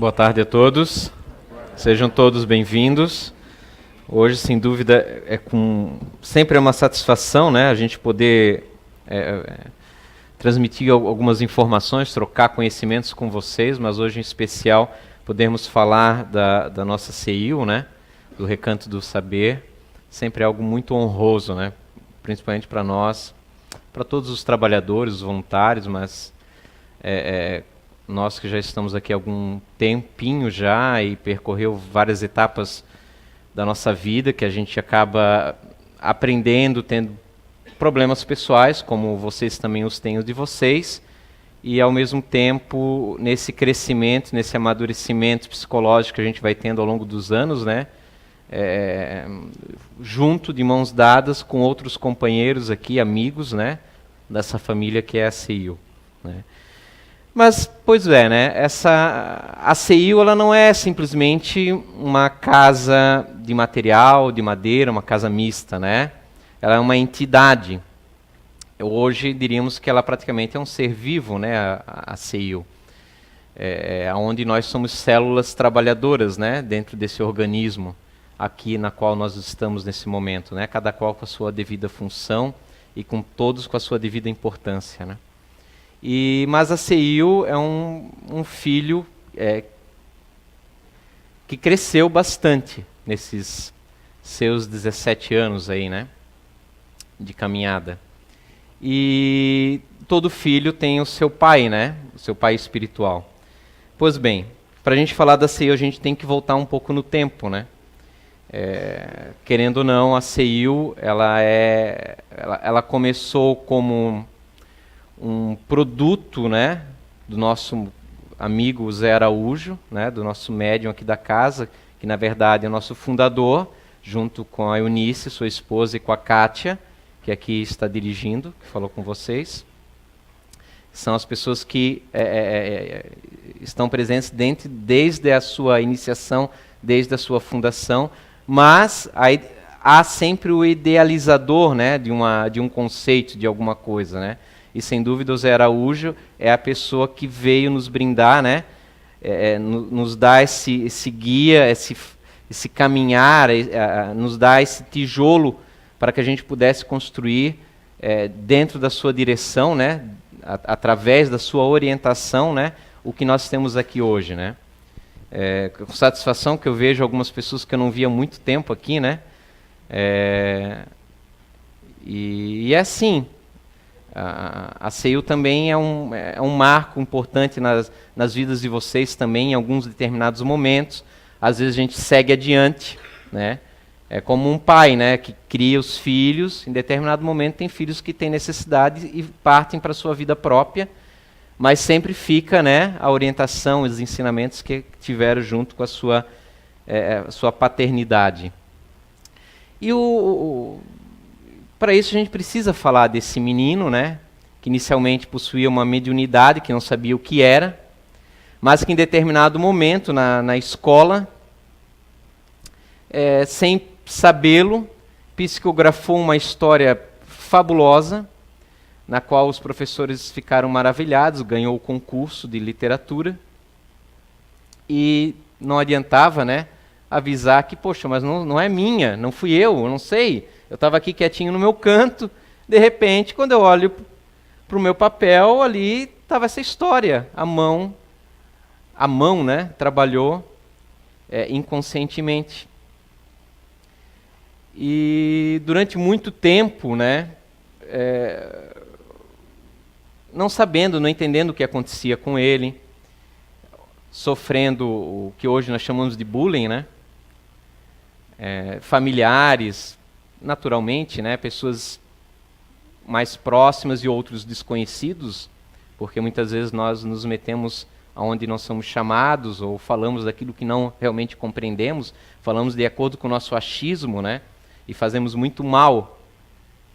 Boa tarde a todos, sejam todos bem-vindos. Hoje, sem dúvida, sempre é uma satisfação, né, a gente poder transmitir algumas informações, trocar conhecimentos com vocês, mas hoje em especial podermos falar da nossa CEIU, né, do Recanto do Saber. Sempre é algo muito honroso, né, principalmente para nós, para todos os trabalhadores, os voluntários, mas nós que já estamos aqui há algum tempinho já e percorreu várias etapas da nossa vida, que a gente acaba aprendendo, tendo problemas pessoais, como vocês também os têm os de vocês, e ao mesmo tempo, nesse crescimento, nesse amadurecimento psicológico que a gente vai tendo ao longo dos anos, né, junto, de mãos dadas, com outros companheiros aqui, amigos, né, dessa família que é a CEIU, né. Mas, pois é, né, a CEIU ela não é simplesmente uma casa de material, de madeira, uma casa mista, né? Ela é uma entidade. Hoje diríamos que ela praticamente é um ser vivo, né, a CEIU. Onde nós somos células trabalhadoras, né, dentro desse organismo aqui na qual nós estamos nesse momento, né? Cada qual com a sua devida função e com todos com a sua devida importância, né? Mas a CEIU é um filho que cresceu bastante nesses seus 17 anos aí, né, de caminhada. E todo filho tem o seu pai, né, o seu pai espiritual. Pois bem, para a gente falar da CEIU, a gente tem que voltar um pouco no tempo, né. Querendo ou não, a CEIU ela começou como um produto, né, do nosso amigo Zé Araújo, né, do nosso médium aqui da casa, que na verdade é o nosso fundador, junto com a Eunice, sua esposa, e com a Kátia, que aqui está dirigindo, que falou com vocês. São as pessoas que estão presentes desde a sua iniciação, desde a sua fundação, mas há sempre o idealizador, né, de um conceito, de alguma coisa, né? E sem dúvida o Zé Araújo é a pessoa que veio nos brindar, né, nos dar esse guia, esse caminhar, nos dar esse tijolo para que a gente pudesse construir dentro da sua direção, né, através da sua orientação, né, o que nós temos aqui hoje, né. Com satisfação que eu vejo algumas pessoas que eu não via há muito tempo aqui, né, e é assim. A CEIU também é um marco importante nas vidas de vocês também, em alguns determinados momentos. Às vezes a gente segue adiante, né? É como um pai, né, que cria os filhos. Em determinado momento tem filhos que têm necessidade e partem para a sua vida própria, mas sempre fica, né, a orientação, os ensinamentos que tiveram junto com a sua paternidade. E para isso a gente precisa falar desse menino, né, que inicialmente possuía uma mediunidade, que não sabia o que era, mas que em determinado momento na escola, sem sabê-lo, psicografou uma história fabulosa, na qual os professores ficaram maravilhados, ganhou o concurso de literatura, e não adiantava, né, avisar que, poxa, mas não é minha, não fui eu não sei. Eu estava aqui quietinho no meu canto, de repente, quando eu olho para o meu papel, ali estava essa história. A mão, né, trabalhou inconscientemente. E durante muito tempo, né, não sabendo, não entendendo o que acontecia com ele, sofrendo o que hoje nós chamamos de bullying, né, familiares, naturalmente, né, pessoas mais próximas e outros desconhecidos, porque muitas vezes nós nos metemos aonde não somos chamados ou falamos daquilo que não realmente compreendemos, falamos de acordo com o nosso achismo, né, e fazemos muito mal,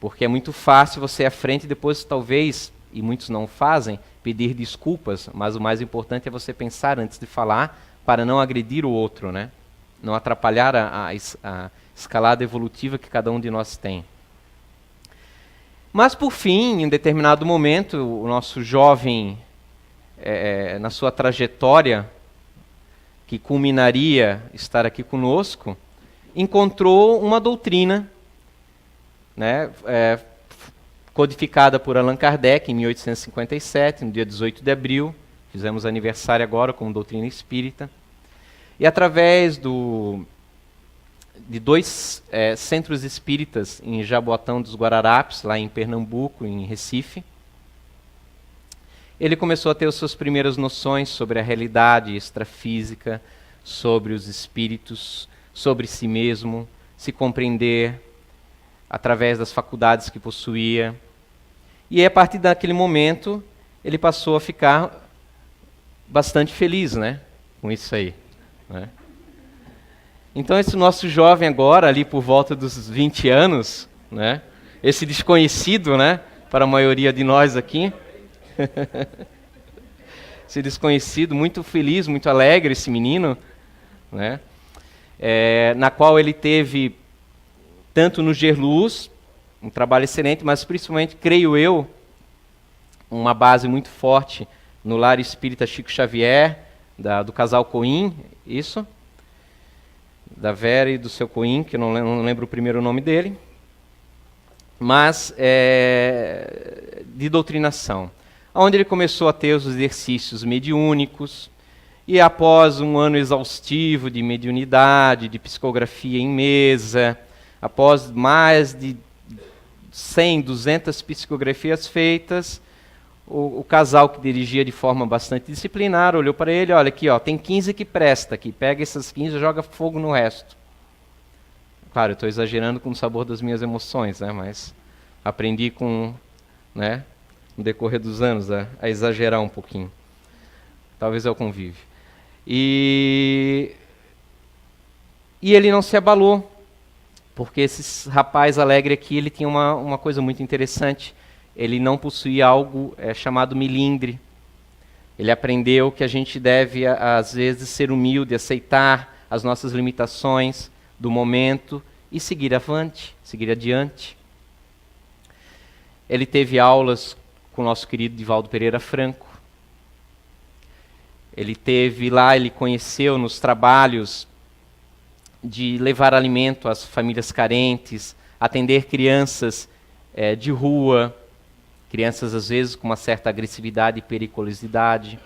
porque é muito fácil você ir à frente e depois talvez, e muitos não fazem, pedir desculpas, mas o mais importante é você pensar antes de falar para não agredir o outro, né, não atrapalhar a escalada evolutiva que cada um de nós tem. Mas, por fim, em determinado momento, o nosso jovem, na sua trajetória, que culminaria estar aqui conosco, encontrou uma doutrina, né, codificada por Allan Kardec em 1857, no dia 18 de abril, fizemos aniversário agora como doutrina espírita, e através de dois centros espíritas em Jaboatão dos Guararapes, lá em Pernambuco, em Recife, ele começou a ter as suas primeiras noções sobre a realidade extrafísica, sobre os espíritos, sobre si mesmo, se compreender através das faculdades que possuía. E a partir daquele momento, ele passou a ficar bastante feliz, né, com isso aí, né? Então esse nosso jovem agora, ali por volta dos 20 anos, né, esse desconhecido, né, para a maioria de nós aqui, esse desconhecido, muito feliz, muito alegre, esse menino, né, na qual ele teve, tanto no Gerluz, um trabalho excelente, mas principalmente, creio eu, uma base muito forte no Lar Espírita Chico Xavier, do casal Coim, isso? Da Vera e do seu Coim, que eu não lembro o primeiro nome dele, mas de doutrinação, onde ele começou a ter os exercícios mediúnicos, e após um ano exaustivo de mediunidade, de psicografia em mesa, após mais de 100, 200 psicografias feitas, o casal que dirigia de forma bastante disciplinar olhou para ele, olha aqui, ó, tem 15 que presta aqui, pega essas 15 e joga fogo no resto. Claro, eu estou exagerando com o sabor das minhas emoções, né, mas aprendi no decorrer dos anos a exagerar um pouquinho. Talvez é o convívio. E ele não se abalou, porque esse rapaz alegre aqui, ele tinha uma coisa muito interessante. Ele não possuía algo chamado milindre. Ele aprendeu que a gente deve, às vezes, ser humilde, aceitar as nossas limitações do momento e seguir avante, seguir adiante. Ele teve aulas com o nosso querido Divaldo Pereira Franco. Ele conheceu nos trabalhos de levar alimento às famílias carentes, atender crianças de rua, crianças às vezes com uma certa agressividade e periculosidade.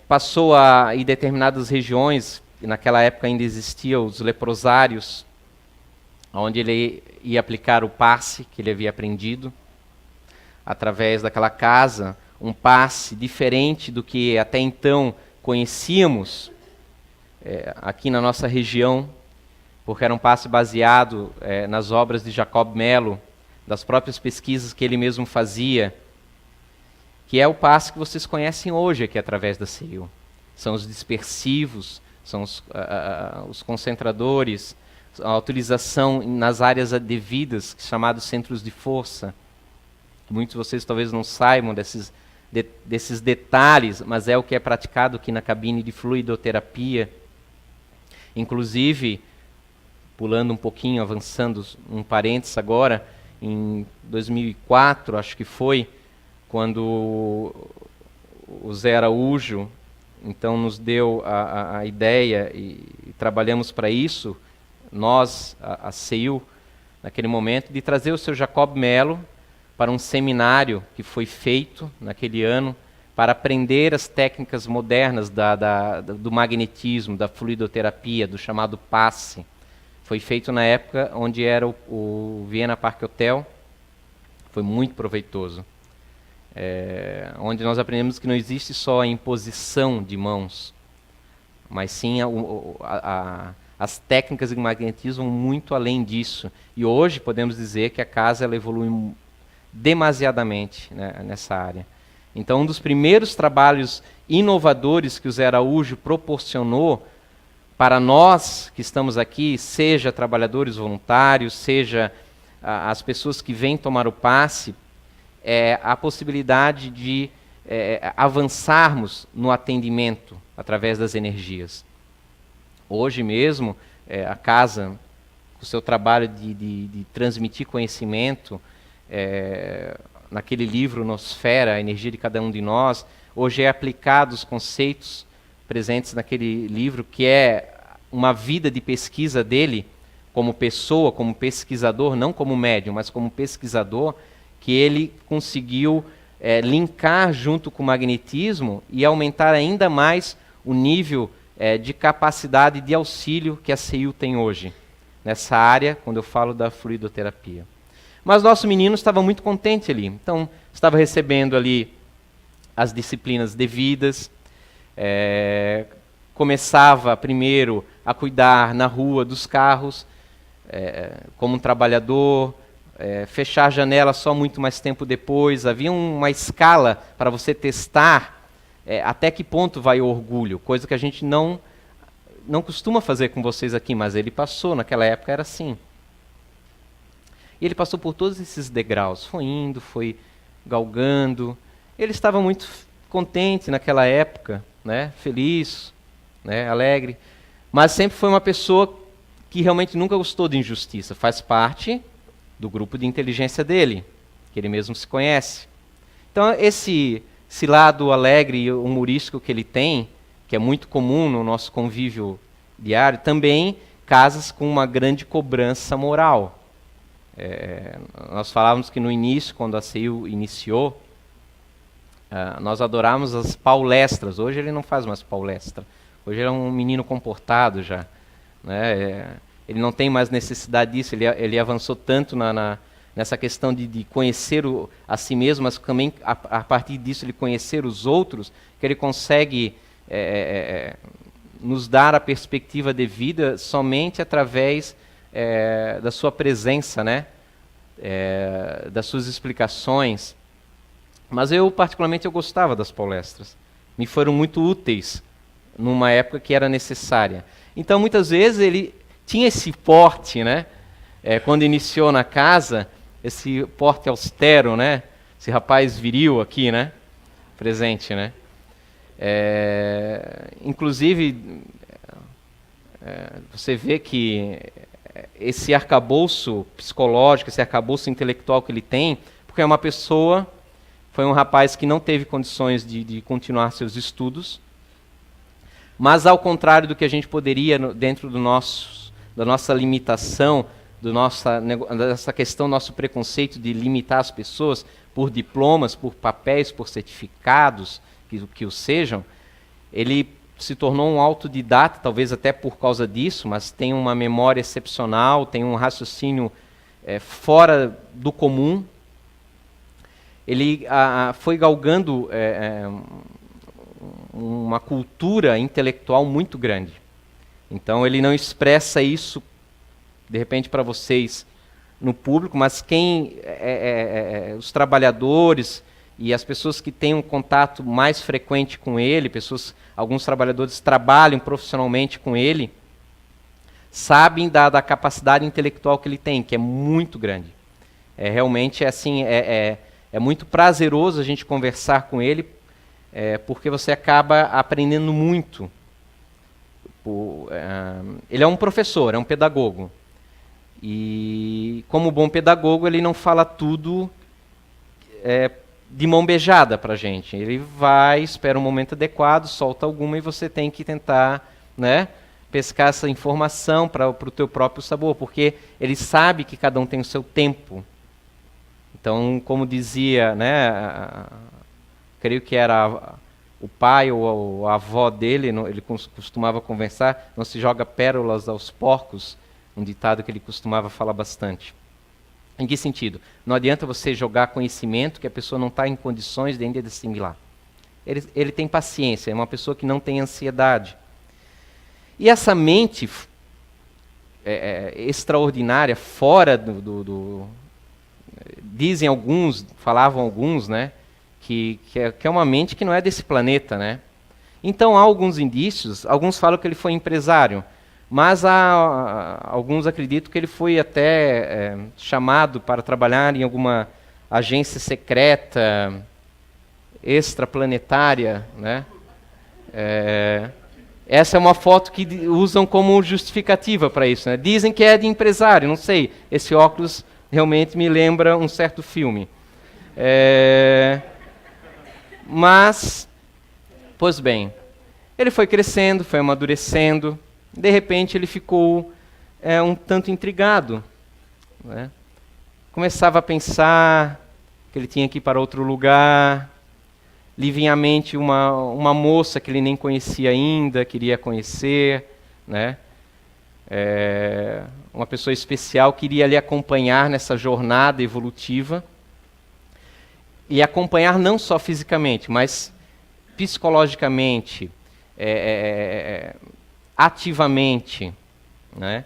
Passou em determinadas regiões, e naquela época ainda existiam os leprosários, onde ele ia aplicar o passe que ele havia aprendido, através daquela casa, um passe diferente do que até então conhecíamos aqui na nossa região, porque era um passe baseado nas obras de Jacob Mello, das próprias pesquisas que ele mesmo fazia, que é o passe que vocês conhecem hoje aqui através da CEIU. São os dispersivos, são os concentradores, a utilização nas áreas devidas, chamados centros de força. Muitos de vocês talvez não saibam desses detalhes, mas é o que é praticado aqui na cabine de fluidoterapia. Inclusive, pulando um pouquinho, avançando um parênteses agora, em 2004, acho que foi, quando o Zé Araújo então nos deu a ideia e trabalhamos para isso, nós, a CEIU, naquele momento, de trazer o seu Jacob Mello para um seminário que foi feito naquele ano para aprender as técnicas modernas do magnetismo, da fluidoterapia, do chamado passe. Foi feito na época onde era o Viena Park Hotel. Foi muito proveitoso. Onde nós aprendemos que não existe só a imposição de mãos, mas sim as técnicas de magnetismo muito além disso. E hoje podemos dizer que a casa ela evolui demasiadamente, né, nessa área. Então, um dos primeiros trabalhos inovadores que o Zé Araújo proporcionou para nós que estamos aqui, seja trabalhadores voluntários, seja as pessoas que vêm tomar o passe, é a possibilidade de avançarmos no atendimento através das energias. Hoje mesmo, a casa, com o seu trabalho de transmitir conhecimento, naquele livro Nosfera, a energia de cada um de nós, hoje é aplicado os conceitos presentes naquele livro, que é uma vida de pesquisa dele, como pessoa, como pesquisador, não como médium, mas como pesquisador, que ele conseguiu linkar junto com o magnetismo e aumentar ainda mais o nível de capacidade de auxílio que a CEIU tem hoje, nessa área, quando eu falo da fluidoterapia. Mas nosso menino estava muito contente ali, então estava recebendo ali as disciplinas devidas, começava primeiro a cuidar na rua dos carros, como um trabalhador, fechar a janela só muito mais tempo depois. Havia uma escala para você testar até que ponto vai o orgulho, coisa que a gente não costuma fazer com vocês aqui, mas ele passou, naquela época era assim. E ele passou por todos esses degraus, foi indo, foi galgando. Ele estava muito contente naquela época, né? Feliz, né? Alegre, mas sempre foi uma pessoa que realmente nunca gostou de injustiça. Faz parte do grupo de inteligência dele, que ele mesmo se conhece. Então esse lado alegre e humorístico que ele tem, que é muito comum no nosso convívio diário, também casa com uma grande cobrança moral. Nós falávamos que no início, quando a CEIU iniciou, nós adorávamos as palestras. Hoje ele não faz mais palestra. Hoje ele é um menino comportado já, né? Ele não tem mais necessidade disso. Ele avançou tanto nessa questão de conhecer a si mesmo, mas também a partir disso ele conhecer os outros, que ele consegue nos dar a perspectiva de vida somente através da sua presença, né? Das suas explicações. Mas particularmente, eu gostava das palestras. Me foram muito úteis numa época que era necessária. Então, muitas vezes, ele tinha esse porte, né? Quando iniciou na casa, esse porte austero, né? Esse rapaz viril aqui, né? Presente, né? Inclusive, você vê que esse arcabouço psicológico, esse arcabouço intelectual que ele tem, porque é uma pessoa, foi um rapaz que não teve condições de continuar seus estudos, mas ao contrário do que a gente poderia, dentro da nossa limitação, dessa questão, nosso preconceito de limitar as pessoas por diplomas, por papéis, por certificados, que o sejam, ele se tornou um autodidata, talvez até por causa disso, mas tem uma memória excepcional, tem um raciocínio fora do comum. Ele foi galgando uma cultura intelectual muito grande. Então ele não expressa isso, de repente, para vocês no público, mas os trabalhadores e as pessoas que têm um contato mais frequente com ele, alguns trabalhadores trabalham profissionalmente com ele, sabem da capacidade intelectual que ele tem, que é muito grande. Realmente é muito prazeroso a gente conversar com ele, porque você acaba aprendendo muito. Ele é um professor, é um pedagogo. E, como bom pedagogo, ele não fala tudo de mão beijada para a gente. Ele vai, espera um momento adequado, solta alguma e você tem que tentar, né, pescar essa informação para o teu próprio sabor, porque ele sabe que cada um tem o seu tempo. Então, como dizia, né, creio que era o pai ou a avó dele, ele costumava conversar, não se joga pérolas aos porcos, um ditado que ele costumava falar bastante. Em que sentido? Não adianta você jogar conhecimento que a pessoa não está em condições de ainda de assimilar. Ele tem paciência, é uma pessoa que não tem ansiedade. E essa mente extraordinária, fora dizem alguns, falavam alguns, né, que é uma mente que não é desse planeta, né? Então há alguns indícios, alguns falam que ele foi empresário, mas alguns acreditam que ele foi até chamado para trabalhar em alguma agência secreta, extraplanetária, né? Essa é uma foto que usam como justificativa para isso, né? Dizem que é de empresário, não sei. Esse óculos realmente me lembra um certo filme. Mas, pois bem, Ele foi crescendo, foi amadurecendo, de repente ele ficou um tanto intrigado, né? Começava a pensar que ele tinha que ir para outro lugar, lhe vinha à mente uma moça que ele nem conhecia ainda, queria conhecer, né? Uma pessoa especial que iria lhe acompanhar nessa jornada evolutiva, e acompanhar não só fisicamente, mas psicologicamente, ativamente, né?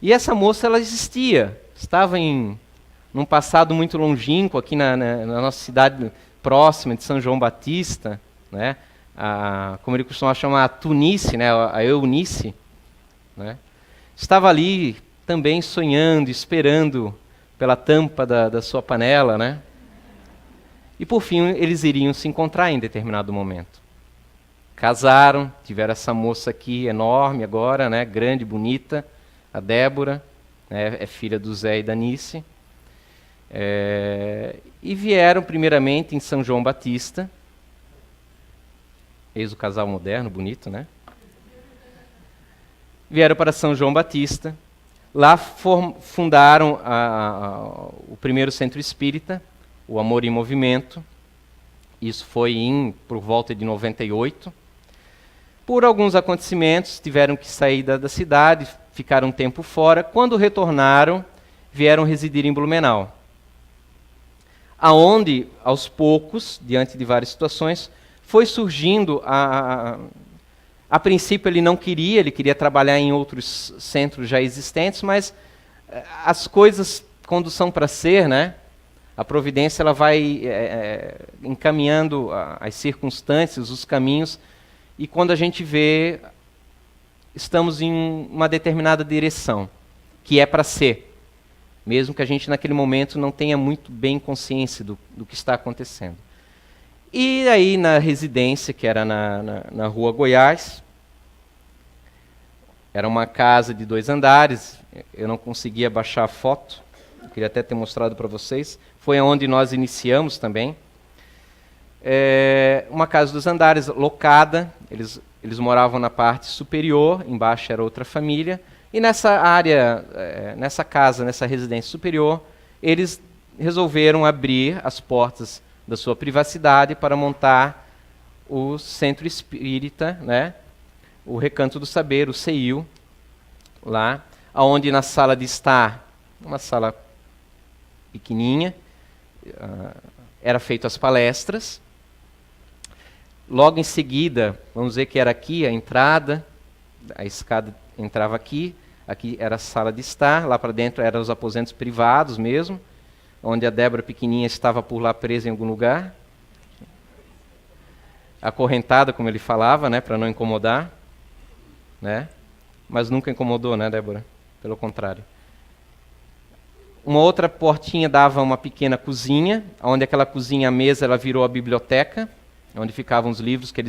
E essa moça, ela existia, estava num passado muito longínquo, aqui na nossa cidade próxima de São João Batista, né? Como ele costumava chamar, a Tunícia, né? A Eunice, né? Estava ali também sonhando, esperando pela tampa da sua panela, né? E por fim eles iriam se encontrar em determinado momento. Casaram, tiveram essa moça aqui enorme agora, né? Grande, bonita, a Débora, né? É filha do Zé e da Nice. E vieram primeiramente em São João Batista. Eis o casal moderno, bonito, né? Vieram para São João Batista. Lá fundaram o primeiro centro espírita, o Amor em Movimento. Isso foi por volta de 98. Por alguns acontecimentos, tiveram que sair da cidade, ficaram um tempo fora. Quando retornaram, vieram residir em Blumenau, aonde, aos poucos, diante de várias situações, foi surgindo, a princípio ele não queria, ele queria trabalhar em outros centros já existentes, mas as coisas, quando são para ser, né, a providência ela vai encaminhando as circunstâncias, os caminhos, e quando a gente vê, estamos em uma determinada direção, que é para ser, mesmo que a gente naquele momento não tenha muito bem consciência do que está acontecendo. E aí na residência, que era na Rua Goiás, era uma casa de 2 andares, eu não conseguia baixar a foto, eu queria até ter mostrado para vocês, foi onde nós iniciamos também. Uma casa de 2 andares, locada, eles moravam na parte superior, embaixo era outra família, e nessa área, nessa casa, nessa residência superior, eles resolveram abrir as portas da sua privacidade para montar o Centro Espírita, né? O Recanto do Saber, o CEIU, lá, onde na sala de estar, uma sala pequenininha, era feito as palestras. Logo em seguida, vamos dizer que era aqui a entrada, a escada entrava aqui era a sala de estar, lá para dentro eram os aposentos privados mesmo, onde a Débora pequenininha estava por lá presa em algum lugar, acorrentada, como ele falava, né, para não incomodar, né? Mas nunca incomodou, né, Débora? Pelo contrário. Uma outra portinha dava uma pequena cozinha, onde aquela cozinha, a mesa, ela virou a biblioteca, onde ficavam os livros que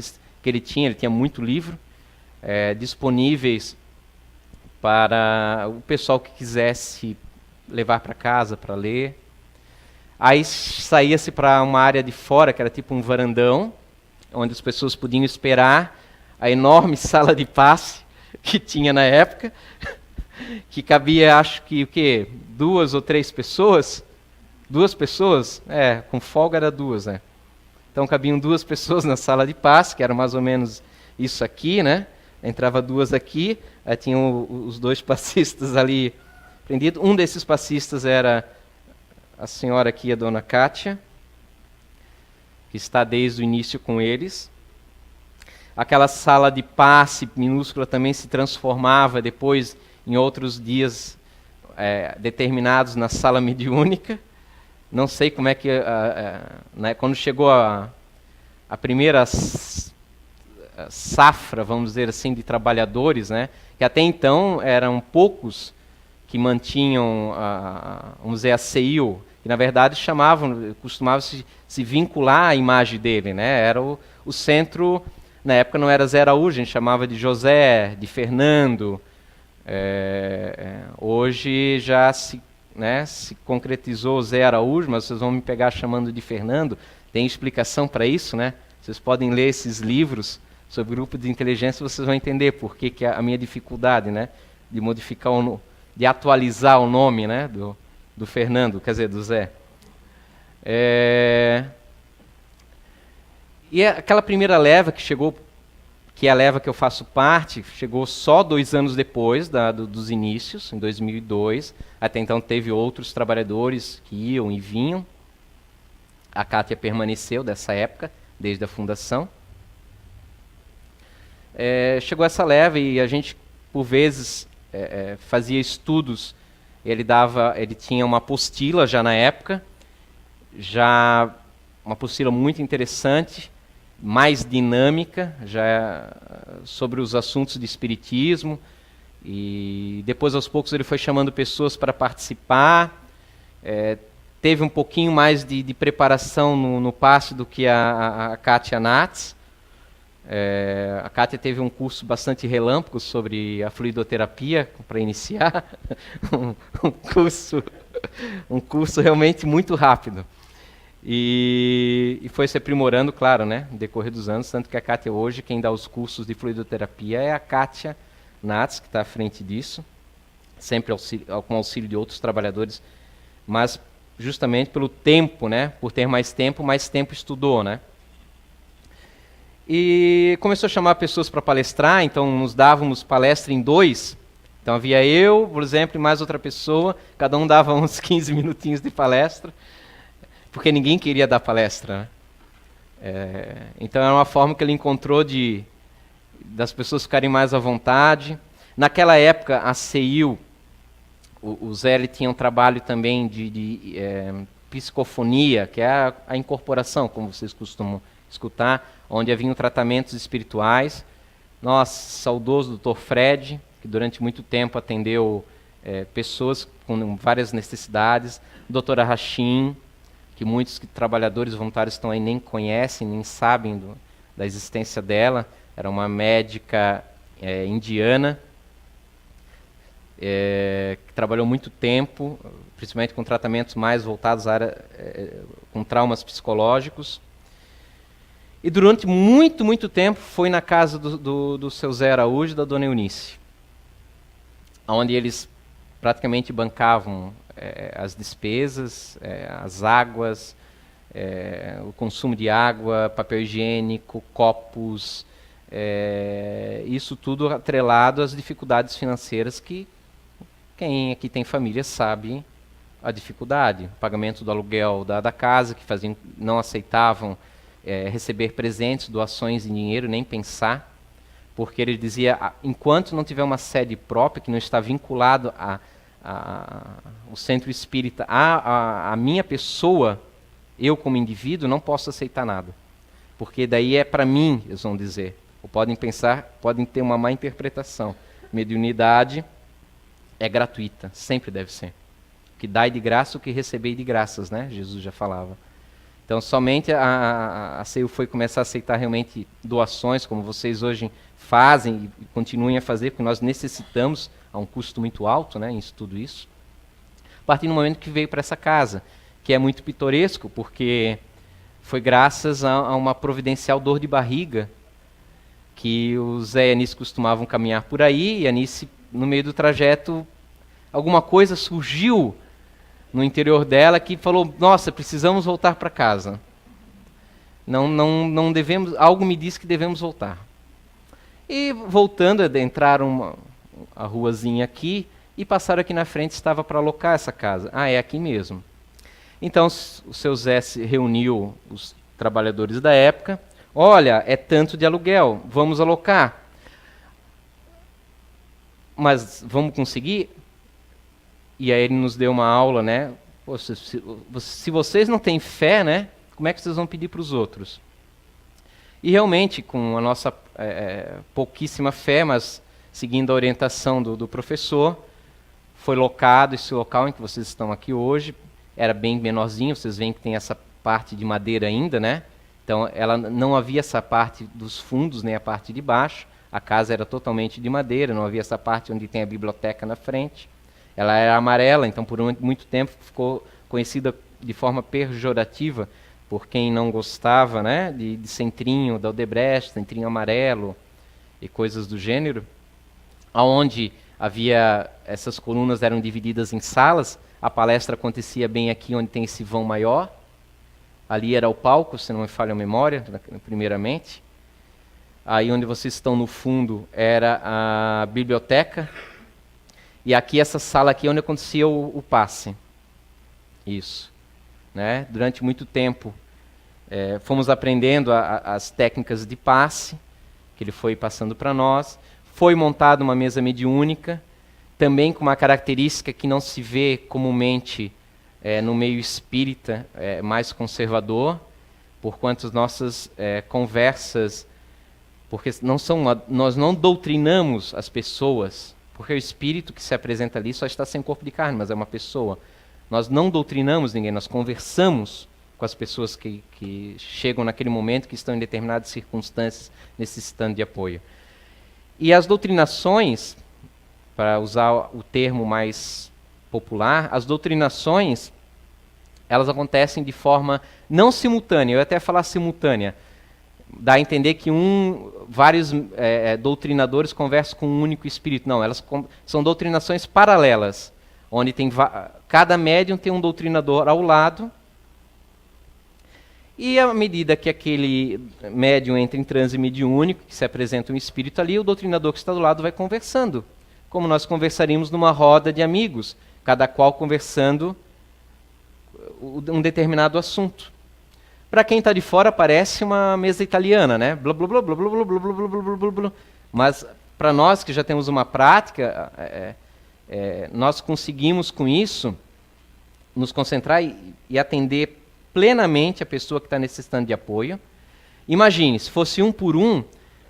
ele tinha muito livro, disponíveis para o pessoal que quisesse levar para casa para ler. Aí saía-se para uma área de fora, que era tipo um varandão, onde as pessoas podiam esperar a enorme sala de passe que tinha na época, que cabia, acho que, o quê? 2 ou 3 pessoas? 2 pessoas? Com folga era 2, né? Então cabiam 2 pessoas na sala de passe, que era mais ou menos isso aqui, né? Entrava 2 aqui, aí tinham os 2 passistas ali prendidos. Um desses passistas era a senhora aqui, a dona Kátia, que está desde o início com eles. Aquela sala de passe minúscula também se transformava depois, em outros dias determinados, na sala mediúnica. Não sei como é que, né, quando chegou a primeira safra, vamos dizer assim, de trabalhadores, né, que até então eram poucos que mantinham, vamos dizer, a CEIU, que na verdade costumavam se vincular à imagem dele, né, era o centro, na época não era Zé Araújo, a gente chamava de José, de Fernando. Hoje já se concretizou Zé Araújo, mas vocês vão me pegar chamando de Fernando. Tem explicação para isso, né? Vocês podem ler esses livros sobre grupo de inteligência, vocês vão entender por que a minha dificuldade, né, de modificar de atualizar o nome, né, do Fernando, quer dizer, do Zé. E aquela primeira leva que chegou, que é a leva que eu faço parte, chegou só 2 anos depois dos inícios, em 2002. Até então teve outros trabalhadores que iam e vinham. A Kátia permaneceu dessa época, desde a fundação. Chegou essa leva e a gente, por vezes, fazia estudos. Ele tinha uma apostila já na época, já uma apostila muito interessante, mais dinâmica, já sobre os assuntos de espiritismo, e depois aos poucos ele foi chamando pessoas para participar, teve um pouquinho mais de preparação no passe do que a Kátia Natz. A Kátia teve um curso bastante relâmpago sobre a fluidoterapia para iniciar, um curso realmente muito rápido. E foi se aprimorando, claro, né, no decorrer dos anos, tanto que a Kátia hoje, quem dá os cursos de fluidoterapia é a Kátia Natz, que está à frente disso, sempre com auxílio de outros trabalhadores, mas justamente pelo tempo, né, por ter mais tempo estudou, né. E começou a chamar pessoas para palestrar, então nos dávamos palestra em 2, então havia eu, por exemplo, e mais outra pessoa, cada um dava uns 15 minutinhos de palestra, porque ninguém queria dar palestra, né? Então era uma forma que ele encontrou das pessoas ficarem mais à vontade. Naquela época, a CEIU, o Zé ele tinha um trabalho também de psicofonia, que é a incorporação, como vocês costumam escutar, onde haviam tratamentos espirituais. Nosso saudoso Dr. Fred, que durante muito tempo atendeu pessoas com várias necessidades, doutora Rachim, que muitos trabalhadores voluntários estão aí nem conhecem, nem sabem da existência dela. Era uma médica indiana, que trabalhou muito tempo, principalmente com tratamentos mais voltados à área, com traumas psicológicos. E durante muito, muito tempo foi na casa do seu Zé Araújo e da dona Eunice, onde eles praticamente bancavam as despesas, as águas, o consumo de água, papel higiênico, copos, isso tudo atrelado às dificuldades financeiras que quem aqui tem família sabe a dificuldade. O pagamento do aluguel da casa, que não aceitavam receber presentes, doações em dinheiro, nem pensar, porque ele dizia, enquanto não tiver uma sede própria, que não está vinculado o centro espírita, a minha pessoa, eu como indivíduo, não posso aceitar nada. Porque daí é para mim, eles vão dizer. Ou podem pensar, podem ter uma má interpretação. Mediunidade é gratuita, sempre deve ser. O que dai de graça, o que recebei de graças, né? Jesus já falava. Então somente a CEU foi começar a aceitar realmente doações, como vocês hoje fazem e continuem a fazer, porque nós necessitamos, a um custo muito alto, né, em tudo isso. A partir do momento que veio para essa casa, que é muito pitoresco, porque foi graças a uma providencial dor de barriga, que o Zé e a Anice costumavam caminhar por aí, e a Anice, no meio do trajeto, alguma coisa surgiu no interior dela que falou, nossa, precisamos voltar para casa. Não devemos, algo me diz que devemos voltar. E voltando, adentraram a ruazinha aqui e passaram aqui na frente, estava para alocar essa casa. É aqui mesmo. Então o seu Zé se reuniu os trabalhadores da época. Olha, é tanto de aluguel, vamos alocar. Mas vamos conseguir? E aí ele nos deu uma aula, né? Pô, se vocês não têm fé, né? Como é que vocês vão pedir para os outros? E realmente, com a nossa pouquíssima fé, mas seguindo a orientação do professor, foi locado esse local em que vocês estão aqui hoje. Era bem menorzinho, vocês veem que tem essa parte de madeira ainda, né? Então, não havia essa parte dos fundos, nem a parte de baixo. A casa era totalmente de madeira, não havia essa parte onde tem a biblioteca na frente. Ela era amarela, então por muito tempo ficou conhecida de forma pejorativa por quem não gostava, né, de centrinho da Odebrecht, centrinho amarelo e coisas do gênero, aonde havia essas colunas eram divididas em salas, a palestra acontecia bem aqui onde tem esse vão maior, ali era o palco, se não me falha a memória, primeiramente. Aí onde vocês estão no fundo era a biblioteca, e aqui essa sala aqui é onde acontecia o passe. Isso. Né? Durante muito tempo fomos aprendendo as técnicas de passe, que ele foi passando para nós. Foi montada uma mesa mediúnica, também com uma característica que não se vê comumente no meio espírita, mais conservador, porquanto nossas conversas, porque nós não doutrinamos as pessoas, porque o espírito que se apresenta ali só está sem corpo de carne, mas é uma pessoa. Nós não doutrinamos ninguém, nós conversamos com as pessoas que chegam naquele momento, que estão em determinadas circunstâncias necessitando de apoio. E as doutrinações, para usar o termo mais popular, as doutrinações, elas acontecem de forma não simultânea, eu ia até falar simultânea, dá a entender que vários doutrinadores conversam com um único espírito. Não, elas são doutrinações paralelas, onde cada médium tem um doutrinador ao lado, e à medida que aquele médium entra em transe mediúnico, que se apresenta um espírito ali, o doutrinador que está do lado vai conversando, como nós conversaríamos numa roda de amigos, cada qual conversando um determinado assunto. Para quem está de fora parece uma mesa italiana, né? Blá, blá, blá, blá, blá, blá, blá, blá, blá, blá, blá, blá. Mas para nós que já temos uma prática, nós conseguimos com isso nos concentrar e atender plenamente a pessoa que está necessitando de apoio. Imagine, se fosse um por um,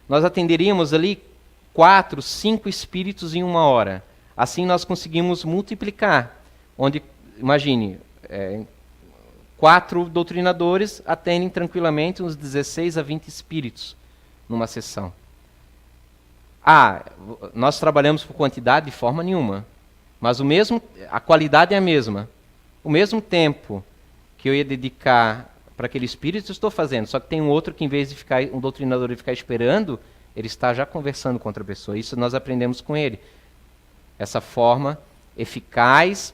nós atenderíamos ali 4, 5 espíritos em 1 hora. Assim nós conseguimos multiplicar, onde, imagine, 4 doutrinadores atendem tranquilamente uns 16 a 20 espíritos numa sessão. Nós trabalhamos por quantidade de forma nenhuma, mas a qualidade é a mesma. O mesmo tempo que eu ia dedicar para aquele espírito, eu estou fazendo, só que tem um outro que, em vez de um doutrinador ficar esperando, ele está já conversando com outra pessoa. Isso nós aprendemos com ele. Essa forma eficaz,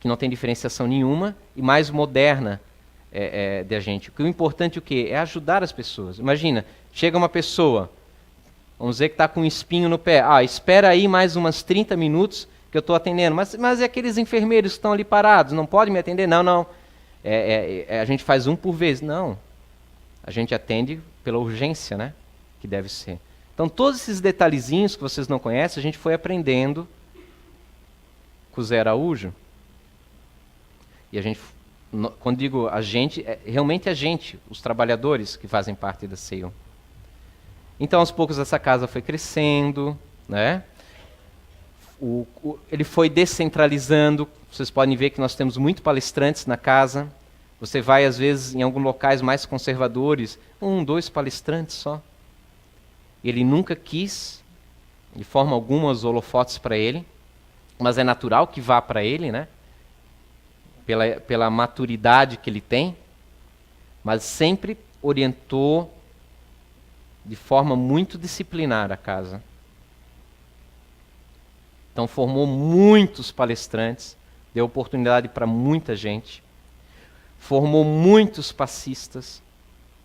que não tem diferenciação nenhuma, e mais moderna de a gente. O importante é ajudar as pessoas. Imagina, chega uma pessoa, vamos dizer que está com um espinho no pé. Espera aí mais umas 30 minutos que eu estou atendendo. Mas e aqueles enfermeiros que estão ali parados? Não podem me atender? Não. A gente faz um por vez. Não. A gente atende pela urgência, né? Que deve ser. Então, todos esses detalhezinhos que vocês não conhecem, a gente foi aprendendo com o Zé Araújo. E a gente, quando digo a gente, realmente a gente, os trabalhadores que fazem parte da CEIU. Então, aos poucos, essa casa foi crescendo, né? Ele foi descentralizando. Vocês podem ver que nós temos muitos palestrantes na casa. Você vai, às vezes, em alguns locais mais conservadores, 1, 2 palestrantes só. Ele nunca quis, de forma alguma, os holofotes para ele, mas é natural que vá para ele, né? Pela maturidade que ele tem, mas sempre orientou de forma muito disciplinar a casa. Então formou muitos palestrantes, deu oportunidade para muita gente, formou muitos passistas,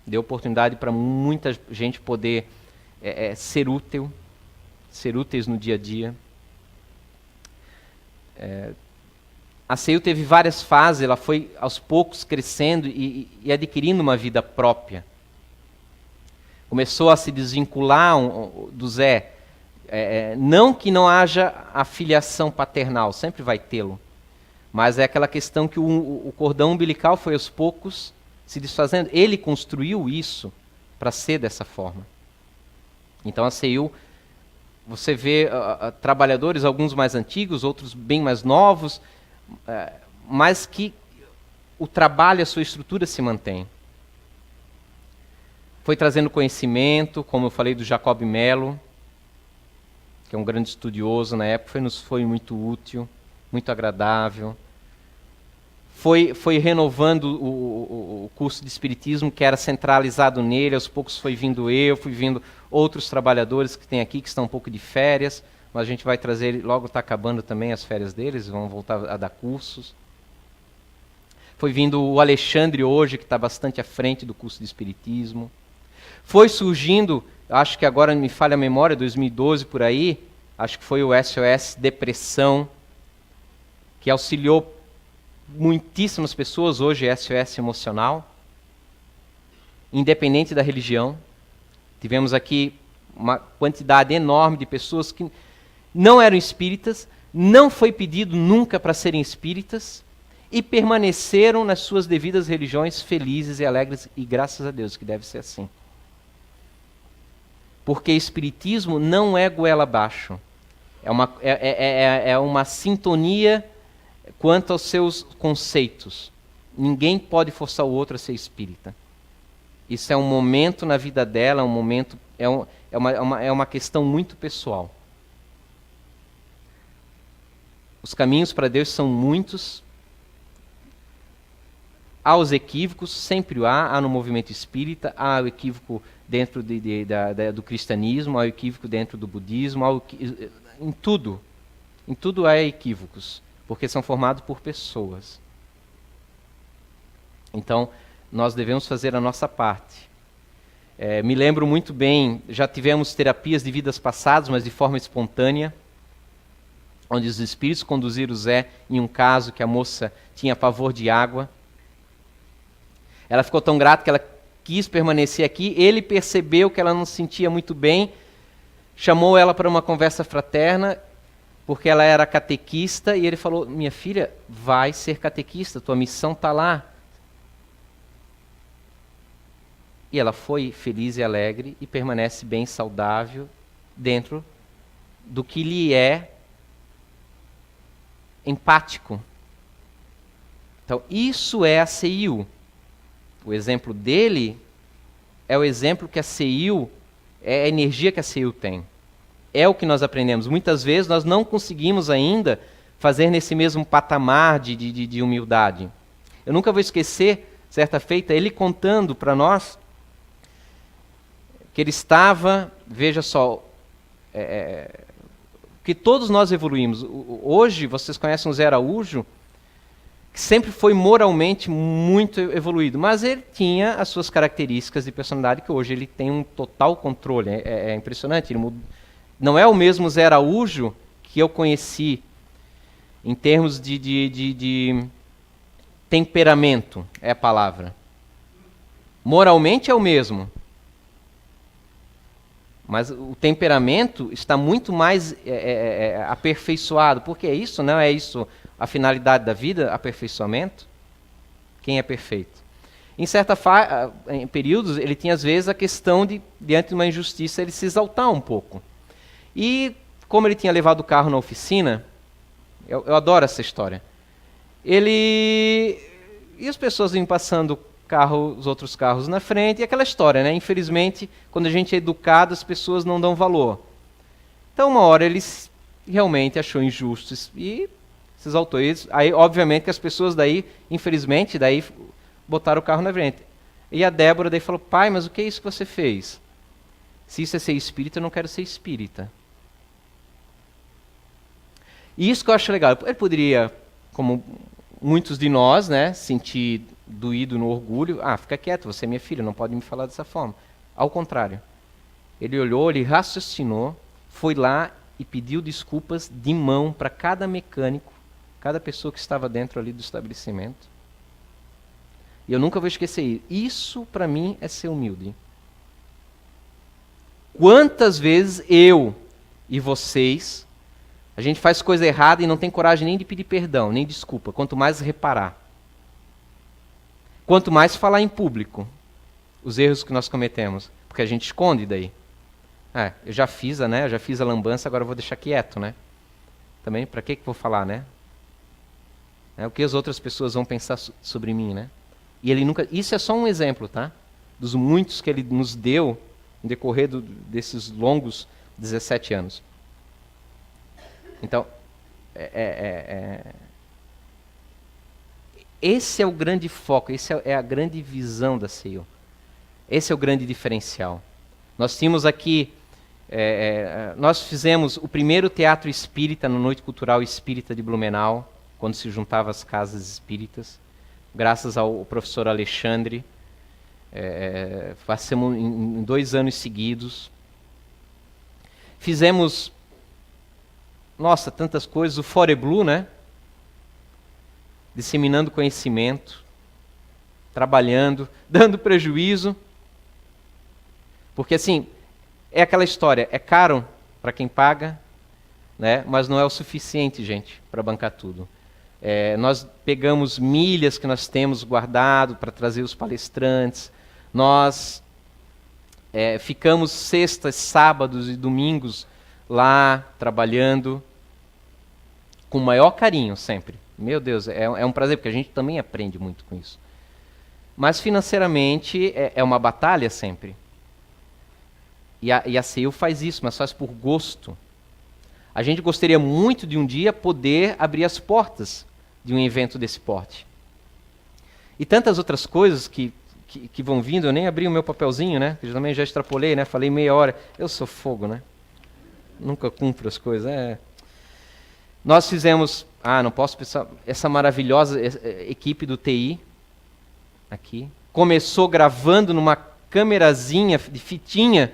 deu oportunidade para muita gente poder ser úteis no dia a dia. A CEIU teve várias fases, ela foi aos poucos crescendo e adquirindo uma vida própria. Começou a se desvincular do Zé. Não que não haja a filiação paternal, sempre vai tê-lo. Mas é aquela questão que o cordão umbilical foi aos poucos se desfazendo. Ele construiu isso para ser dessa forma. Então a CEIU, você vê trabalhadores, alguns mais antigos, outros bem mais novos, mas que o trabalho, a sua estrutura se mantém. Foi trazendo conhecimento, como eu falei do Jacob Mello, que é um grande estudioso na época, nos foi muito útil, muito agradável. foi renovando o curso de Espiritismo, que era centralizado nele. Aos poucos fui vindo outros trabalhadores que tem aqui, que estão um pouco de férias, mas a gente vai trazer, logo está acabando também as férias deles, vão voltar a dar cursos. Foi vindo o Alexandre hoje, que está bastante à frente do curso de Espiritismo. Foi surgindo, acho que agora me falha a memória, 2012 por aí, acho que foi o SOS Depressão, que auxiliou muitíssimas pessoas. Hoje é SOS Emocional, independente da religião. Tivemos aqui uma quantidade enorme de pessoas que não eram espíritas, não foi pedido nunca para serem espíritas, e permaneceram nas suas devidas religiões felizes e alegres, e graças a Deus que deve ser assim. Porque espiritismo não é goela abaixo, é uma sintonia quanto aos seus conceitos. Ninguém pode forçar o outro a ser espírita. Isso é um momento na vida dela, é uma questão muito pessoal. Os caminhos para Deus são muitos. Há os equívocos, sempre há no movimento espírita, há o equívoco dentro do cristianismo, há o equívoco dentro do budismo, em tudo há equívocos, porque são formados por pessoas. Então, nós devemos fazer a nossa parte. Me lembro muito bem, já tivemos terapias de vidas passadas, mas de forma espontânea, onde os espíritos conduziram o Zé em um caso que a moça tinha pavor de água. Ela ficou tão grata que ela quis permanecer aqui. Ele percebeu que ela não se sentia muito bem, chamou ela para uma conversa fraterna, porque ela era catequista, e ele falou: minha filha, vai ser catequista, tua missão está lá. E ela foi feliz e alegre e permanece bem saudável dentro do que lhe é empático. Então, isso é a CIU. O exemplo dele é o exemplo que a CIU, é a energia que a CIU tem. É o que nós aprendemos. Muitas vezes nós não conseguimos ainda fazer nesse mesmo patamar de humildade. Eu nunca vou esquecer, certa feita, ele contando para nós que ele estava, veja só, que todos nós evoluímos. Hoje, vocês conhecem o Zé Araújo, que sempre foi moralmente muito evoluído, mas ele tinha as suas características de personalidade que hoje ele tem um total controle. É impressionante. Ele não é o mesmo Zé Araújo que eu conheci em termos de temperamento, é a palavra. Moralmente é o mesmo, mas o temperamento está muito mais aperfeiçoado. Porque é isso, não é isso a finalidade da vida, aperfeiçoamento? Quem é perfeito? Em períodos, ele tinha às vezes a questão de, diante de uma injustiça, ele se exaltar um pouco. E como ele tinha levado o carro na oficina, eu adoro essa história, e as pessoas iam passando os outros carros na frente, e aquela história, né? Infelizmente, quando a gente é educado, as pessoas não dão valor. Então, uma hora ele realmente achou injusto e se exaltou. Aí, obviamente, que as pessoas daí, infelizmente, daí botaram o carro na frente. E a Débora daí falou: pai, mas o que é isso que você fez? Se isso é ser espírita, eu não quero ser espírita. E isso que eu acho legal. Ele poderia, como muitos de nós, né, sentir doído no orgulho. Fica quieto, você é minha filha, não pode me falar dessa forma. Ao contrário. Ele olhou, ele raciocinou, foi lá e pediu desculpas de mão para cada mecânico, cada pessoa que estava dentro ali do estabelecimento. E eu nunca vou esquecer isso. Para mim é ser humilde. Quantas vezes eu e vocês, a gente faz coisa errada e não tem coragem nem de pedir perdão, nem desculpa, quanto mais reparar. Quanto mais falar em público os erros que nós cometemos, porque a gente esconde daí. Eu já fiz a lambança, agora eu vou deixar quieto, né? Também, para que vou falar, né? O que as outras pessoas vão pensar sobre mim, né? E ele nunca. Isso é só um exemplo, tá? Dos muitos que ele nos deu no decorrer desses longos 17 anos. Então, Esse é o grande foco, esse é a grande visão da CEU. Esse é o grande diferencial. Nós tínhamos aqui, nós fizemos o primeiro teatro espírita na Noite Cultural Espírita de Blumenau, quando se juntava as casas espíritas, graças ao professor Alexandre. Fazemos em 2 anos seguidos. Fizemos, nossa, tantas coisas, o Foreblu, né? Disseminando conhecimento, trabalhando, dando prejuízo. Porque assim, é aquela história, é caro para quem paga, né? Mas não é o suficiente, gente, para bancar tudo. Nós pegamos milhas que nós temos guardado para trazer os palestrantes, nós ficamos sextas, sábados e domingos lá trabalhando com o maior carinho sempre. Meu Deus, é um prazer, porque a gente também aprende muito com isso. Mas financeiramente é uma batalha sempre. E a CEU faz isso, mas faz por gosto. A gente gostaria muito de um dia poder abrir as portas de um evento desse porte. E tantas outras coisas que vão vindo, eu nem abri o meu papelzinho, né? Eu também já extrapolei, né? Falei meia hora. Eu sou fogo, né? Nunca cumpro as coisas. Nós fizemos, não posso pensar, essa maravilhosa equipe do TI, aqui, começou gravando numa câmerazinha de fitinha.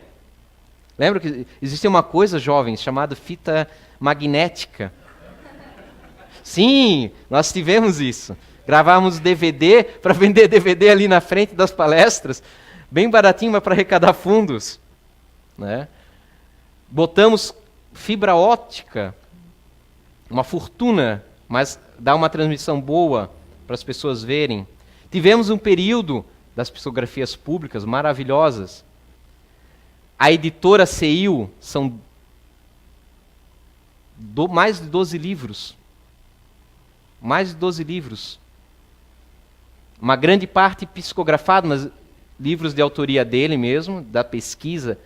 Lembra que existia uma coisa, jovens, chamada fita magnética? Sim, nós tivemos isso. Gravávamos DVD para vender DVD ali na frente das palestras, bem baratinho, mas para arrecadar fundos, né? Botamos fibra óptica, uma fortuna, mas dá uma transmissão boa para as pessoas verem. Tivemos um período das psicografias públicas maravilhosas. A editora CEU são mais de 12 livros. Mais de 12 livros. Uma grande parte psicografado, mas livros de autoria dele mesmo, da pesquisa,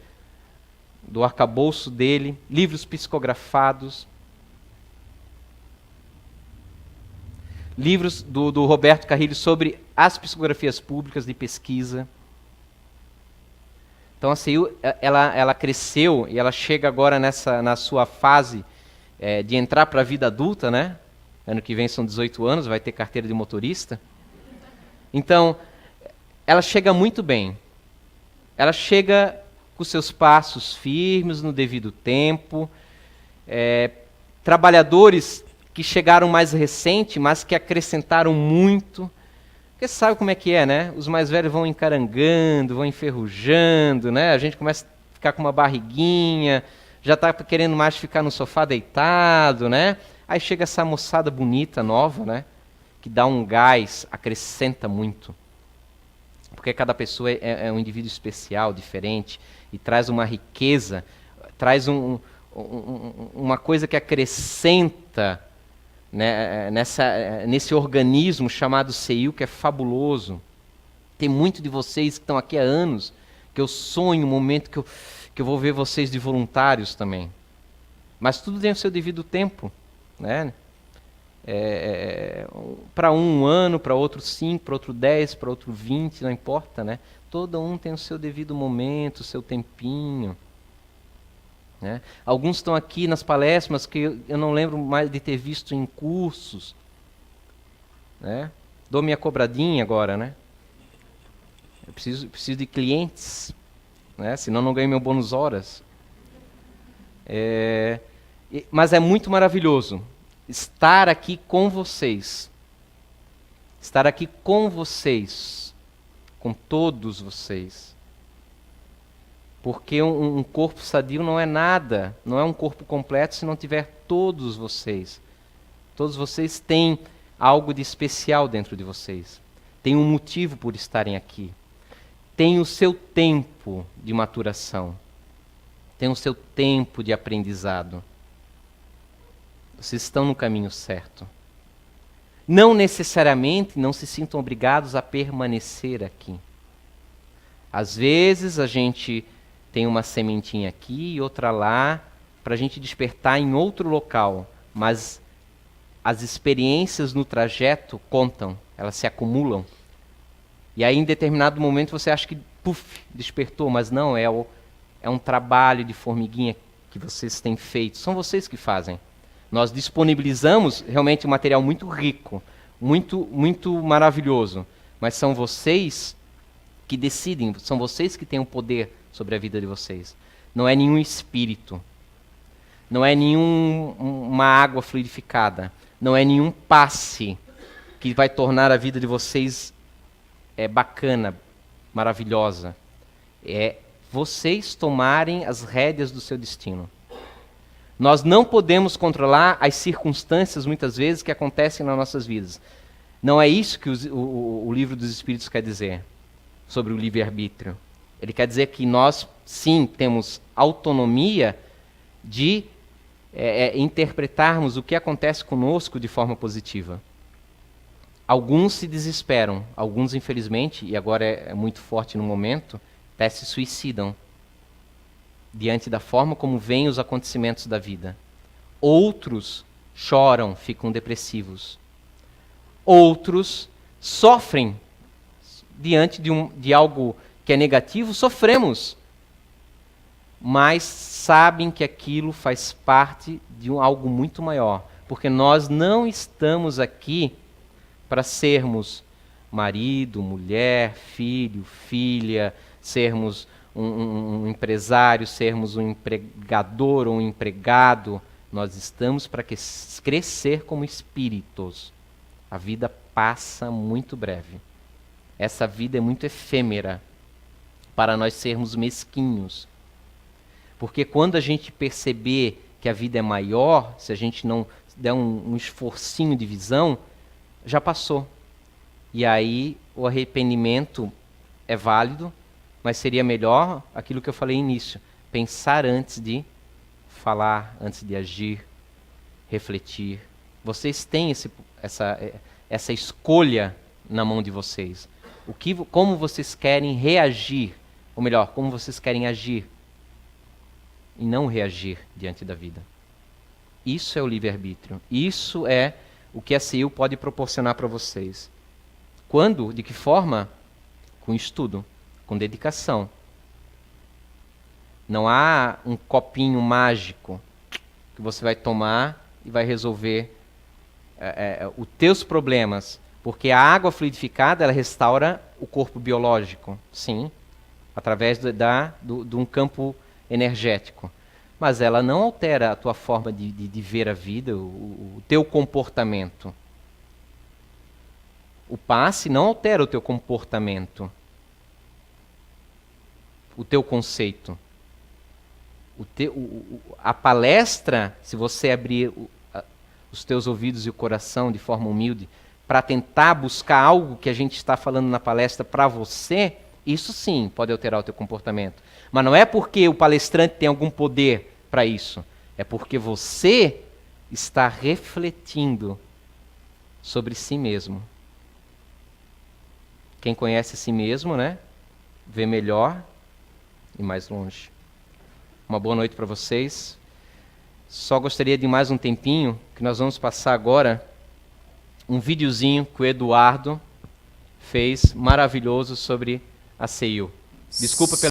do arcabouço dele, livros psicografados. Livros do Roberto Carrilho sobre as psicografias públicas de pesquisa. Então a CEU, ela cresceu e ela chega agora na sua fase de entrar para a vida adulta, né? Ano que vem são 18 anos, vai ter carteira de motorista. Então, ela chega muito bem. Ela chega com seus passos firmes, no devido tempo. Trabalhadores que chegaram mais recente, mas que acrescentaram muito. Porque sabe como é que é, né? Os mais velhos vão encarangando, vão enferrujando, né? A gente começa a ficar com uma barriguinha, já está querendo mais ficar no sofá deitado, né? Aí chega essa moçada bonita, nova, né? Que dá um gás, acrescenta muito. Porque cada pessoa é um indivíduo especial, diferente, e traz uma riqueza, traz uma coisa que acrescenta, né, nesse organismo chamado CEU, que é fabuloso. Tem muito de vocês que estão aqui há anos, que eu sonho um momento que eu vou ver vocês de voluntários também. Mas tudo tem o seu devido tempo, né? Para um ano, para outro 5, para outro 10, para outro 20, não importa, né? Todo um tem o seu devido momento, o seu tempinho. Né? Alguns estão aqui nas palestras, mas que eu não lembro mais de ter visto em cursos. Né? Dou minha cobradinha agora, né? Eu preciso de clientes, né? Senão não ganho meu bônus horas. Mas é muito maravilhoso estar aqui com vocês. Estar aqui com vocês. Com todos vocês. Porque um corpo sadio não é nada. Não é um corpo completo se não tiver todos vocês. Todos vocês têm algo de especial dentro de vocês. Tem um motivo por estarem aqui. Tem o seu tempo de maturação. Tem o seu tempo de aprendizado. Vocês estão no caminho certo. Não necessariamente não se sintam obrigados a permanecer aqui. Às vezes a gente tem uma sementinha aqui e outra lá, para a gente despertar em outro local. Mas as experiências no trajeto contam, elas se acumulam. E aí, em determinado momento, você acha que, puf, despertou, mas não, é um trabalho de formiguinha que vocês têm feito. São vocês que fazem. Nós disponibilizamos realmente um material muito rico, muito maravilhoso, mas são vocês que decidem, são vocês que têm o poder sobre a vida de vocês. Não é nenhum espírito, não é nenhuma água fluidificada, não é nenhum passe que vai tornar a vida de vocês bacana, maravilhosa. É vocês tomarem as rédeas do seu destino. Nós não podemos controlar as circunstâncias, muitas vezes, que acontecem nas nossas vidas. Não é isso que o livro dos Espíritos quer dizer sobre o livre-arbítrio. Ele quer dizer que nós, sim, temos autonomia de interpretarmos o que acontece conosco de forma positiva. Alguns se desesperam, alguns, infelizmente, e agora é muito forte no momento, até se suicidam diante da forma como vêm os acontecimentos da vida. Outros choram, ficam depressivos. Outros sofrem diante de algo que é negativo, sofremos. Mas sabem que aquilo faz parte de algo muito maior. Porque nós não estamos aqui para sermos marido, mulher, filho, filha, sermos um empresário, sermos um empregador ou um empregado. Nós estamos para crescer como espíritos. A vida passa muito breve. Essa vida é muito efêmera para nós sermos mesquinhos. Porque quando a gente perceber que a vida é maior, se a gente não der um esforcinho de visão, já passou. E aí o arrependimento é válido, mas seria melhor aquilo que eu falei no início, pensar antes de falar, antes de agir, refletir. Vocês têm essa escolha na mão de vocês. Como vocês querem reagir, ou melhor, como vocês querem agir e não reagir diante da vida. Isso é o livre-arbítrio. Isso é o que a CIU pode proporcionar para vocês. Quando? De que forma? Com estudo, com dedicação. Não há um copinho mágico que você vai tomar e vai resolver os teus problemas. Porque a água fluidificada, ela restaura o corpo biológico, sim, através de um campo energético. Mas ela não altera a tua forma de ver a vida, o teu comportamento. O passe não altera o teu comportamento, o teu conceito. A palestra, se você abrir os teus ouvidos e o coração de forma humilde, para tentar buscar algo que a gente está falando na palestra para você, isso sim pode alterar o teu comportamento. Mas não é porque o palestrante tem algum poder para isso. É porque você está refletindo sobre si mesmo. Quem conhece a si mesmo, né, vê melhor e mais longe. Uma boa noite para vocês. Só gostaria de mais um tempinho, que nós vamos passar agora um videozinho que o Eduardo fez, maravilhoso, sobre a CIU. Desculpa pela